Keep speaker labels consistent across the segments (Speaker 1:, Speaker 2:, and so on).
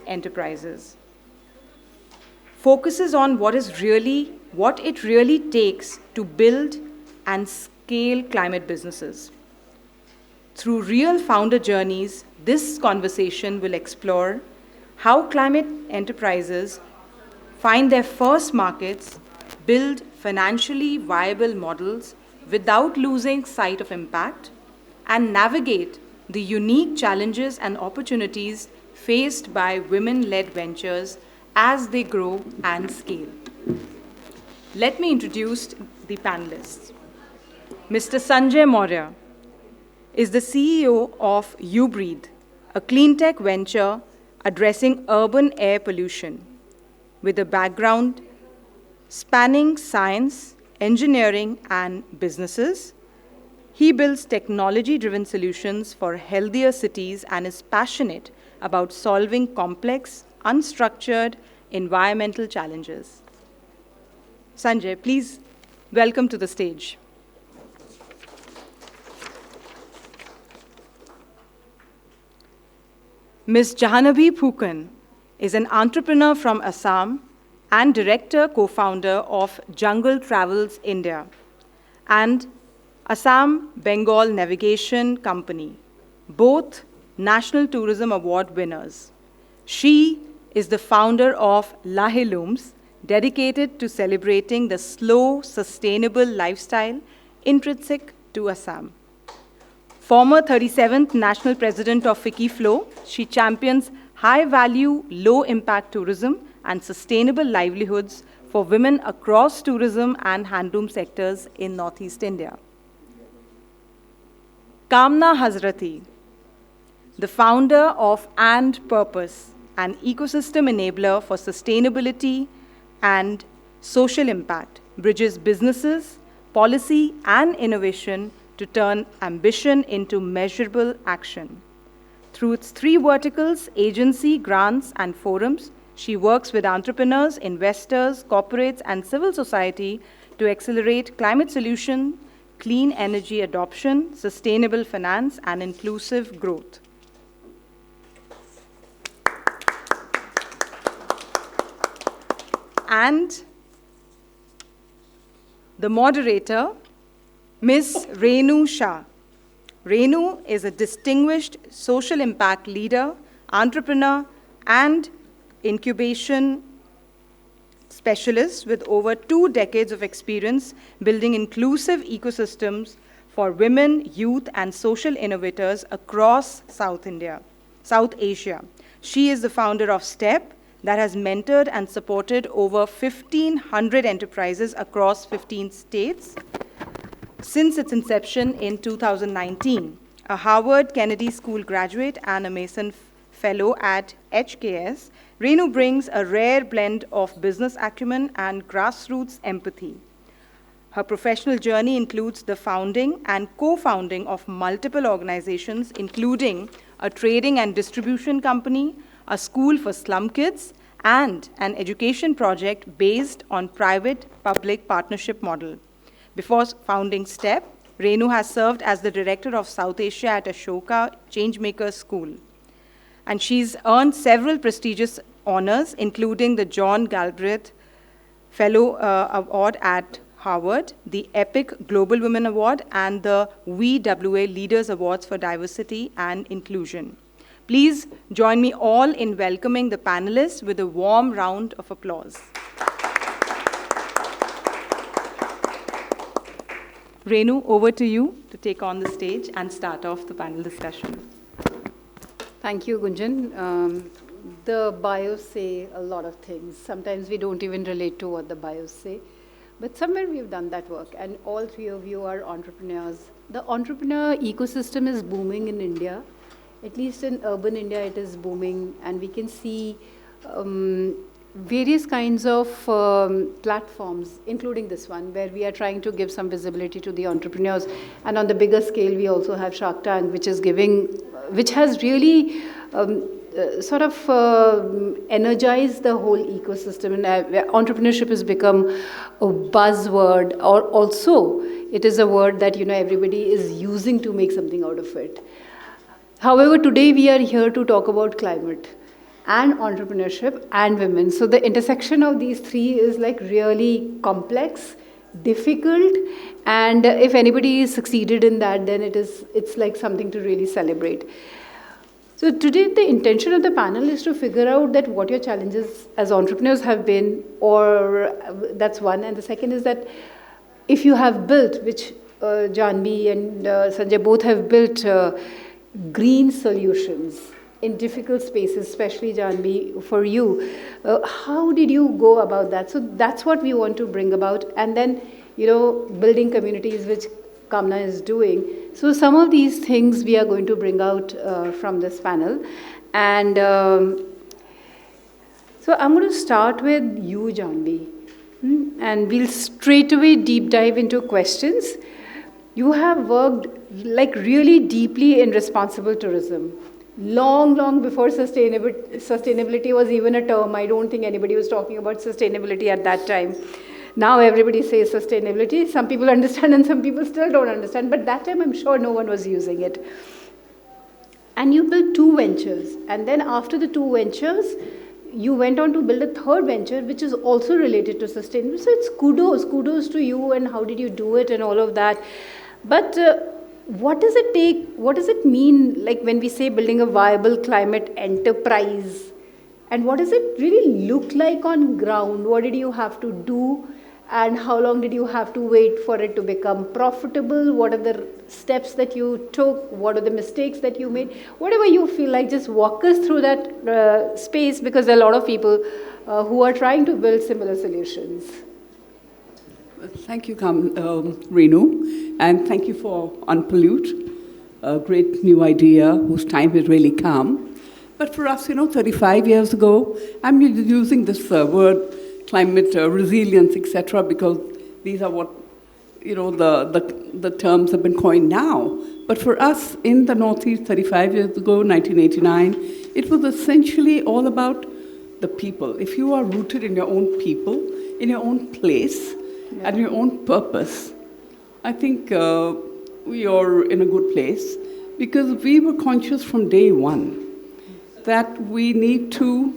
Speaker 1: enterprises. Focuses on what it really takes to build and scale climate businesses. Through real founder journeys, this conversation will explore how climate enterprises find their first markets, build financially viable models without losing sight of impact, and navigate the unique challenges and opportunities faced by women-led ventures as they grow and scale. Let me introduce the panelists. Mr. Sanjay Maurya is the CEO of UBreathe, a cleantech venture addressing urban air pollution. With a background spanning science, engineering, and businesses, he builds technology-driven solutions for healthier cities and is passionate about solving complex, unstructured environmental challenges. Sanjay, please welcome to the stage. Ms. Jahanavi Phukan is an entrepreneur from Assam and director, co-founder of Jungle Travels India and Assam Bengal Navigation Company, both National Tourism Award winners. She is the founder of Lahilooms, dedicated to celebrating the slow, sustainable lifestyle intrinsic to Assam. Former 37th National President of Wikiflow, she champions high-value, low-impact tourism and sustainable livelihoods for women across tourism and handloom sectors in Northeast India. Kamna Hazrati, the founder of And Purpose, an ecosystem enabler for sustainability and social impact, bridges businesses, policy, and innovation to turn ambition into measurable action. Through its three verticals, agency, grants, and forums, she works with entrepreneurs, investors, corporates, and civil society to accelerate climate solution, clean energy adoption, sustainable finance, and inclusive growth. And the moderator, Ms. Renu Shah. Renu is a distinguished social impact leader, entrepreneur, and incubation specialist with over 2 decades of experience building inclusive ecosystems for women, youth, and social innovators across South Asia. She is the founder of STEP, that has mentored and supported over 1,500 enterprises across 15 states since its inception in 2019. A Harvard Kennedy School graduate and a Mason Fellow at HKS, Renu brings a rare blend of business acumen and grassroots empathy. Her professional journey includes the founding and co-founding of multiple organizations, including a trading and distribution company, a school for slum kids, and an education project based on private-public partnership model. Before founding STEP, Renu has served as the director of South Asia at Ashoka Changemaker School. And she's earned several prestigious honors, including the John Galbraith Fellow Award at Harvard, the EPIC Global Women Award, and the VWA Leaders Awards for Diversity and Inclusion. Please join me all in welcoming the panelists with a warm round of applause. Renu, over to you to take on the stage and start off the panel discussion.
Speaker 2: Thank you, Gunjan. The bios say a lot of things. Sometimes we don't even relate to what the bios say. But somewhere we've done that work, and all three of you are entrepreneurs. The entrepreneur ecosystem is booming in India. At least in urban India, it is booming, and we can see various kinds of platforms, including this one, where we are trying to give some visibility to the entrepreneurs. And on the bigger scale, we also have Shark Tank, which has really energized the whole ecosystem. And entrepreneurship has become a buzzword, or also it is a word that everybody is using to make something out of it. However, today we are here to talk about climate. and entrepreneurship and women. So the intersection of these three is like really complex, difficult, and if anybody has succeeded in that, then it's like something to really celebrate. So today the intention of the panel is to figure out that what your challenges as entrepreneurs have been, or that's one, and the second is that if you have built, which Janvi and Sanjay both have built green solutions in difficult spaces, especially Janvi, for you, how did you go about that? So that's what we want to bring about, and then building communities, which Kamna is doing. So some of these things we are going to bring out from this panel, and so I'm going to start with you, Janvi. And we'll straight away deep dive into questions. You have worked like really deeply in responsible tourism. Long before sustainability was even a term. I don't think anybody was talking about sustainability at that time. Now everybody says sustainability. Some people understand and some people still don't understand. But that time I'm sure no one was using it. And you built 2 ventures. And then after the 2 ventures, you went on to build a 3rd venture, which is also related to sustainability. So it's kudos to you, and how did you do it and all of that. But what does it take, what does it mean, like when we say building a viable climate enterprise, and what does it really look like on ground? What did you have to do, and how long did you have to wait for it to become profitable? What are the steps that you took? What are the mistakes that you made? Whatever you feel like, just walk us through that space, because there are a lot of people who are trying to build similar solutions.
Speaker 3: Thank you, Renu, and thank you for Unpollute, a great new idea whose time has really come. But for us, 35 years ago, I'm using this word climate resilience, etc., because these are what, the terms have been coined now. But for us in the Northeast 35 years ago, 1989, it was essentially all about the people. If you are rooted in your own people, in your own place, and your own purpose, I think we are in a good place, because we were conscious from day one that we need to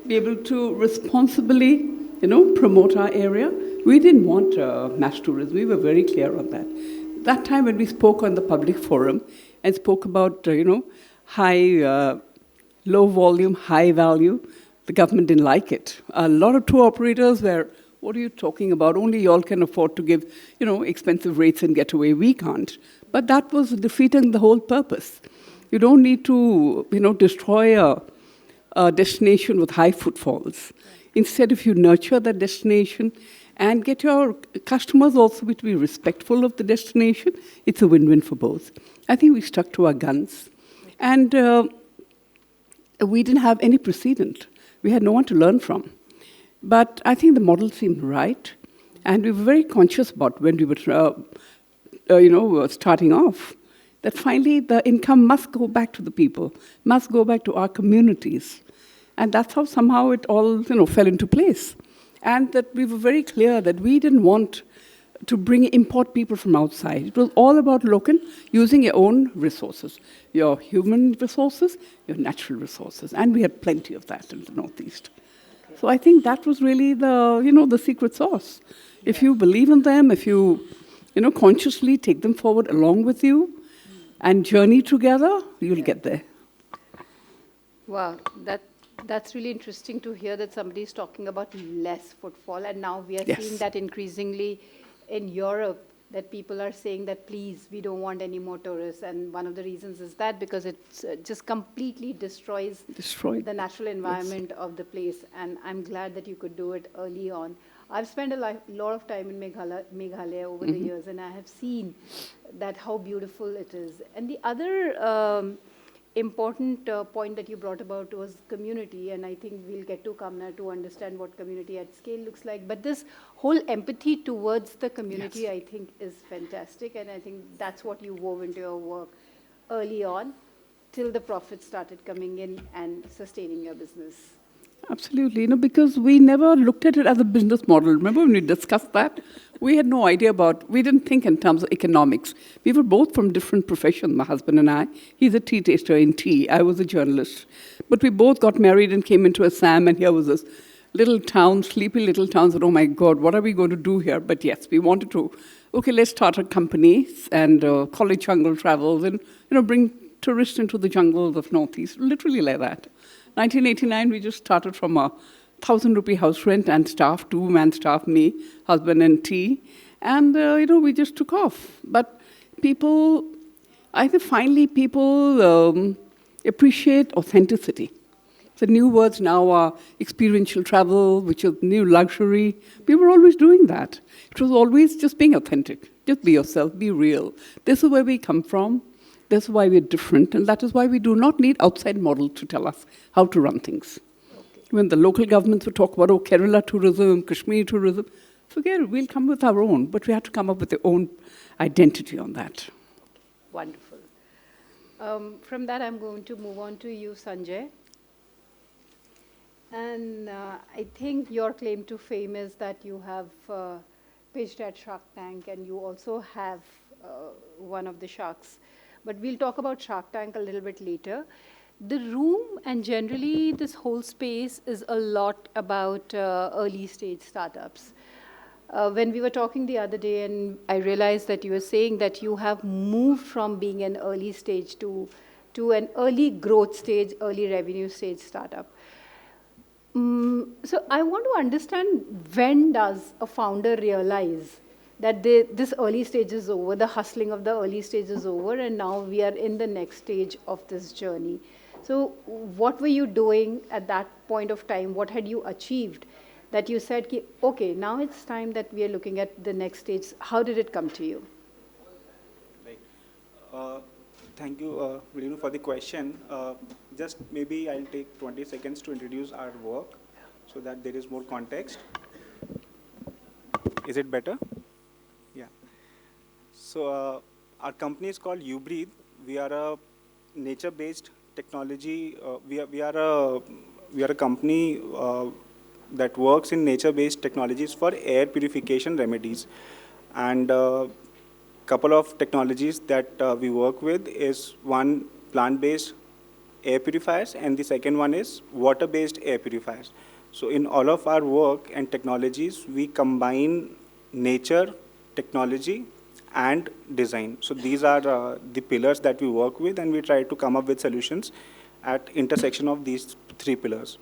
Speaker 3: be able to responsibly, promote our area. We didn't want mass tourism. We were very clear on that. That time when we spoke on the public forum and spoke about, high, low volume, high value, the government didn't like it. A lot of tour operators were, what are you talking about? Only y'all can afford to give, expensive rates and get away. We can't. But that was defeating the whole purpose. You don't need to, destroy a destination with high footfalls. Instead, if you nurture that destination and get your customers also to be respectful of the destination, it's a win-win for both. I think we stuck to our guns. And we didn't have any precedent. We had no one to learn from. But I think the model seemed right. And we were very conscious about when we were, starting off, that finally the income must go back to the people, must go back to our communities. And that's how somehow it all, fell into place. And that we were very clear that we didn't want to import people from outside. It was all about local, using your own resources, your human resources, your natural resources. And we had plenty of that in the Northeast. Okay. So I think that was really the secret sauce. If you believe in them, if you, consciously take them forward along with you, and journey together, you'll get there.
Speaker 2: Wow, that's really interesting to hear that somebody is talking about less footfall, and now we are seeing that increasingly in Europe, that people are saying that, please, we don't want any more tourists, and one of the reasons is that because it just completely destroys the natural environment of the place, and I'm glad that you could do it early on. I've spent a lot of time in Meghalaya over the years, and I have seen that how beautiful it is. And the other important point that you brought about was community, and I think we'll get to Kamna to understand what community at scale looks like. But this whole empathy towards the community, I think, is fantastic, and I think that's what you wove into your work early on, till the profits started coming in and sustaining your business.
Speaker 3: Absolutely, because we never looked at it as a business model. Remember when we discussed that? We had no idea we didn't think in terms of economics. We were both from different professions, my husband and I. He's a tea taster in tea. I was a journalist. But we both got married and came into Assam, and here was this little town, sleepy little town. Said, oh my God, what are we going to do here? But yes, we wanted to, okay, let's start a company and call it Jungle Travels and, bring tourists into the jungles of Northeast, literally like that. 1989, we just started from a 1,000 rupee house rent and staff, two-man staff, me, husband and tea. And, we just took off. But people, I think finally people appreciate authenticity. The new words now are experiential travel, which is new luxury. We were always doing that. It was always just being authentic. Just be yourself, be real. This is where we come from. That's why we're different, and that is why we do not need outside models to tell us how to run things. Okay. When the local governments would talk about, Kerala tourism, Kashmir tourism, forget it, we'll come with our own, but we have to come up with their own identity on that.
Speaker 2: Wonderful. From that, I'm going to move on to you, Sanjay. And I think your claim to fame is that you have pitched at Shark Tank, and you also have one of the sharks. But we'll talk about Shark Tank a little bit later. The room and generally this whole space is a lot about early stage startups. When we were talking the other day, and I realized that you were saying that you have moved from being an early stage to an early growth stage, early revenue stage startup. So I want to understand, when does a founder realize that this early stage is over, the hustling of the early stage is over, and now we are in the next stage of this journey? So what were you doing at that point of time? What had you achieved that you said, okay, now it's time that we are looking at the next stage? How did it come to you?
Speaker 4: Thank you, Renu, for the question. Just maybe I'll take 20 seconds to introduce our work so that there is more context. Is it better? Yeah. So our company is called UBreathe. We are a nature-based technology. We are a company that works in nature-based technologies for air purification remedies. And couple of technologies that we work with is one, plant-based air purifiers, and the second one is water-based air purifiers. So in all of our work and technologies, we combine nature, technology, and design. So these are the pillars that we work with, and we try to come up with solutions at intersection of these three pillars.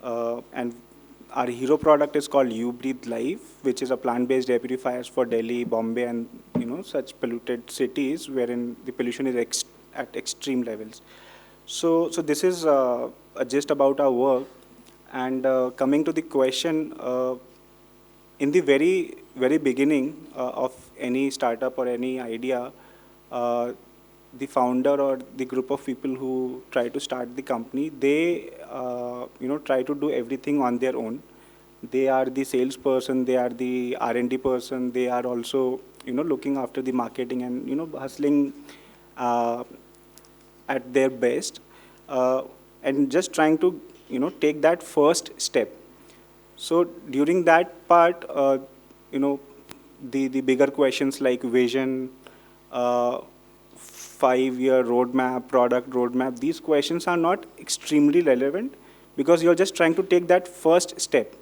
Speaker 4: And our hero product is called UBreathe Live, which is a plant-based air purifiers for Delhi, Bombay, and such polluted cities wherein the pollution is at extreme levels. So this is just about our work. And coming to the question, in the very beginning of any startup or any idea, the founder or the group of people who try to start the company, they try to do everything on their own. They are the salesperson, they are the R&D person, they are also looking after the marketing and hustling at their best, and just trying to take that first step. So during that part, the bigger questions like vision, 5-year roadmap, product roadmap, these questions are not extremely relevant because you're just trying to take that first step.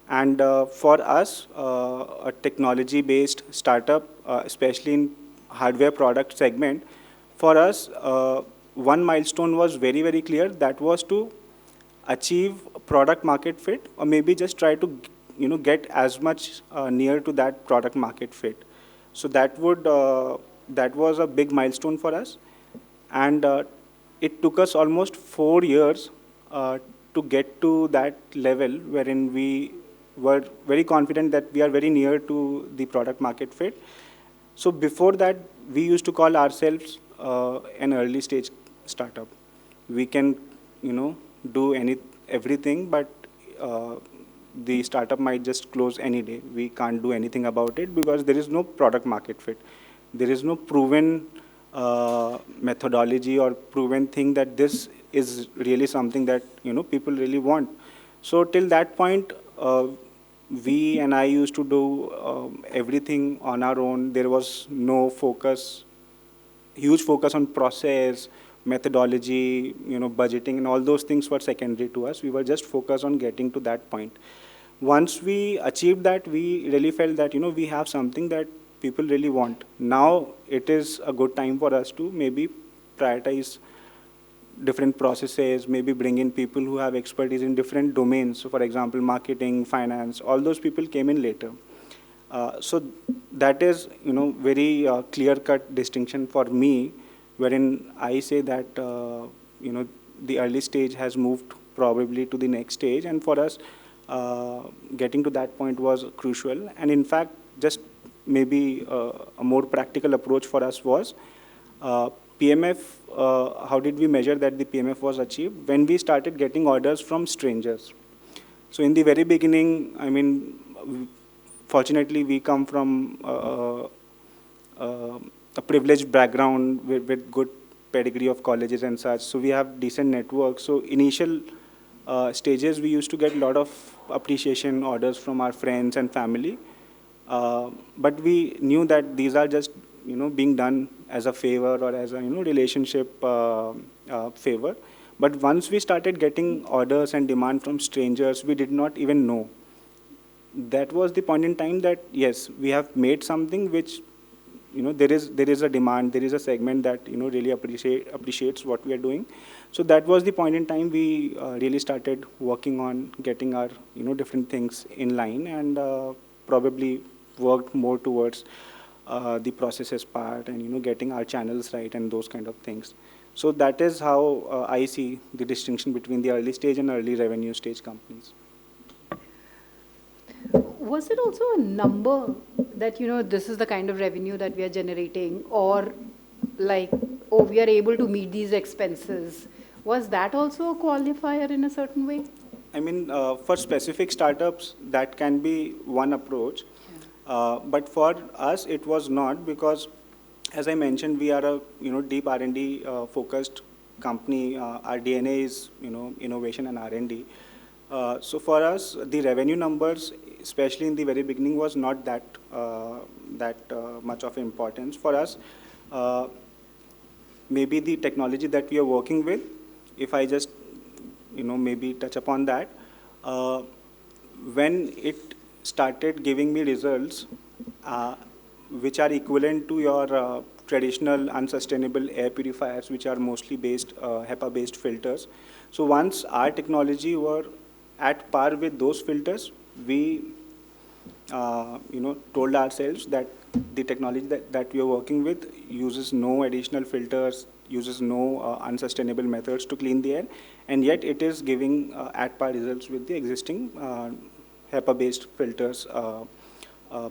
Speaker 4: And for us, a technology-based startup, especially in hardware product segment, for us, one milestone was very, very clear. That was to achieve product market fit, or maybe just try to get as much near to that product market fit. So that was a big milestone for us, and it took us almost 4 years to get to that level wherein we were very confident that we are very near to the product market fit. So before that, we used to call ourselves an early stage startup. We can do everything, but the startup might just close any day. We can't do anything about it because there is no product market fit. There is no proven methodology or proven thing that this is really something that people really want. So till that point, we and I used to do everything on our own. There was no focus, huge focus on process, methodology, budgeting, and all those things were secondary to us. We were just focused on getting to that point. Once we achieved that, we really felt that, we have something that people really want. Now it is a good time for us to maybe prioritize different processes, maybe bring in people who have expertise in different domains. So for example, marketing, finance, all those people came in later. So that is, very clear-cut distinction for me, wherein I say that, the early stage has moved probably to the next stage, and for us, getting to that point was crucial. And in fact, just maybe a more practical approach for us was PMF. How did we measure that the PMF was achieved? When we started getting orders from strangers. So in the very beginning, I mean, fortunately, we come from a privileged background with good pedigree of colleges and such. So we have decent networks. So initial stages, we used to get a lot of appreciation orders from our friends and family. But we knew that these are just, being done as a favor or as a, relationship favor. But once we started getting orders and demand from strangers, we did not even know. That was the point in time that, yes, we have made something which, there is a demand, there is a segment that, really appreciates what we are doing. So that was the point in time we really started working on getting our, different things in line, and probably worked more towards the processes part and, getting our channels right and those kind of things. So that is how I see the distinction between the early stage and early revenue stage companies.
Speaker 2: Was it also a number that, this is the kind of revenue that we are generating, or like, oh, we are able to meet these expenses? Was that also a qualifier in a certain way?
Speaker 4: I mean, for specific startups, that can be one approach. Yeah. But for us, it was not, because, as I mentioned, we are a deep R&D focused company. Our DNA is innovation and R&D. So for us, the revenue numbers, especially in the very beginning, was not that much of importance for us. Maybe the technology that we are working with, if I just maybe touch upon that, when it started giving me results which are equivalent to your traditional unsustainable air purifiers, which are mostly based HEPA-based filters. So once our technology were at par with those filters, we told ourselves that the technology that we are working with uses no additional filters, uses no unsustainable methods to clean the air, and yet it is giving at par results with the existing HEPA-based filters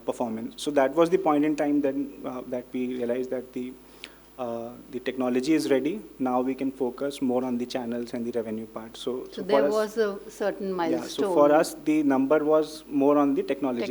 Speaker 4: performance. So that was the point in time then that we realized that the technology is ready. Now we can focus more on the channels and the revenue part. So
Speaker 2: there was a certain milestone.
Speaker 4: Yeah, so for us, the number was more on the technology